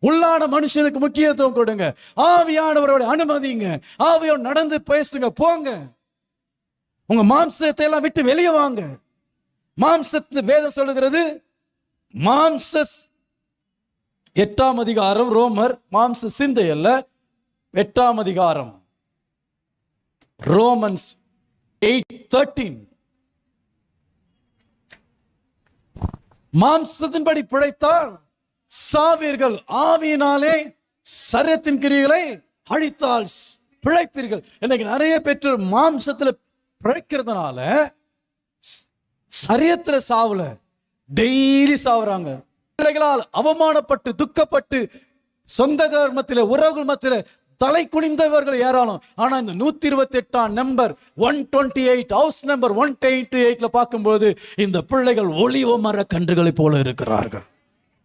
உள்ளான மனுஷனுக்கு முக்கியத்துவம் கொடுங்க. ஆவியானவரோட அனுமதிங்க. ஆவியோடு நடந்து பேசுங்க, போங்க. உங்க மாம்சத்தை எல்லாம் விட்டு வெளியே வாங்க. மாம்சத்து வேதம் சொல்லுகிறது, மாம்ச 8ஆம் அதிகாரம் ரோமர், மாம்ச சிந்தை அல்ல, 8ஆம் அதிகாரம் ரோமன்ஸ் 8:13. மாம்சத்தின்படி பிழைத்தால் சாவீர்கள், ஆவியினாலே சரீரத்தின் கிரியைகளை அழித்தால் பிழைப்பீர்கள். இன்னைக்கு நிறைய பேர் மாம்சத்துல பிழைக்கிறதுனால சரீரத்துல சாவல, டெய்லி சாவுறாங்க. பிள்ளைகளால் அவமானப்பட்டு துக்கப்பட்டு சொந்த மத்தியில உறவுகள் மத்தியில தலை குனிந்தவர்கள் ஏராளம். ஆனா இந்த 128ஆம் நம்பர் 128 ஹவுஸ் நம்பர் 188ல பார்க்கும்போது இந்த பிள்ளைகள் ஒளிவ மர கன்றுகளை போல இருக்கிறார்கள்.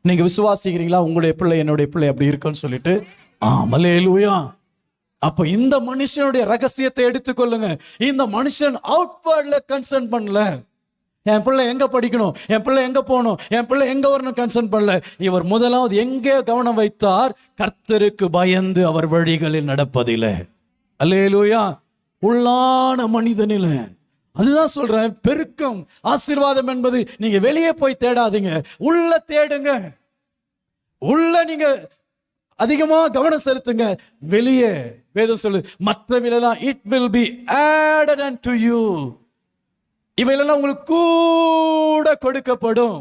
நீங்க விசுவாசிக்கிறீங்களா? உங்களுடைய பிள்ளை என்னுடைய பிள்ளை அப்படி இருக்குன்னு சொல்லிட்டு. அல்லேலூயா. அப்ப இந்த மனுஷனுடைய ரகசியத்தை எடுத்துக்கொள்ளுங்க. இந்த மனுஷன் அவுட்வர்ட்ல கன்சர்ன் பண்ணல. என் பிள்ளை எங்க படிக்கணும், என் பிள்ளை எங்க போகணும், என் பிள்ளை எங்க வரணும் கன்சர்ன் பண்ணல. இவர் முதலாவது எங்கே கவனம் வைத்தார்? கர்த்தருக்கு பயந்து அவர் வழிகளில் நடப்பதில்லை. அல்லேலூயா. உள்ளான மனிதனில அதுதான் சொல்றேன். பெருக்கம் ஆசீர்வாதம் என்பது நீங்க வெளியே போய் தேடாதீங்க, உள்ள தேடுங்க. உள்ள நீங்க அதிகமா கவனம் செலுத்துங்க. வெளியே வேதம் சொல்லு, மற்றவெல்லாம் it will be added unto you. இவையெல்லாம் உங்களுக்கு கூட கொடுக்கப்படும்.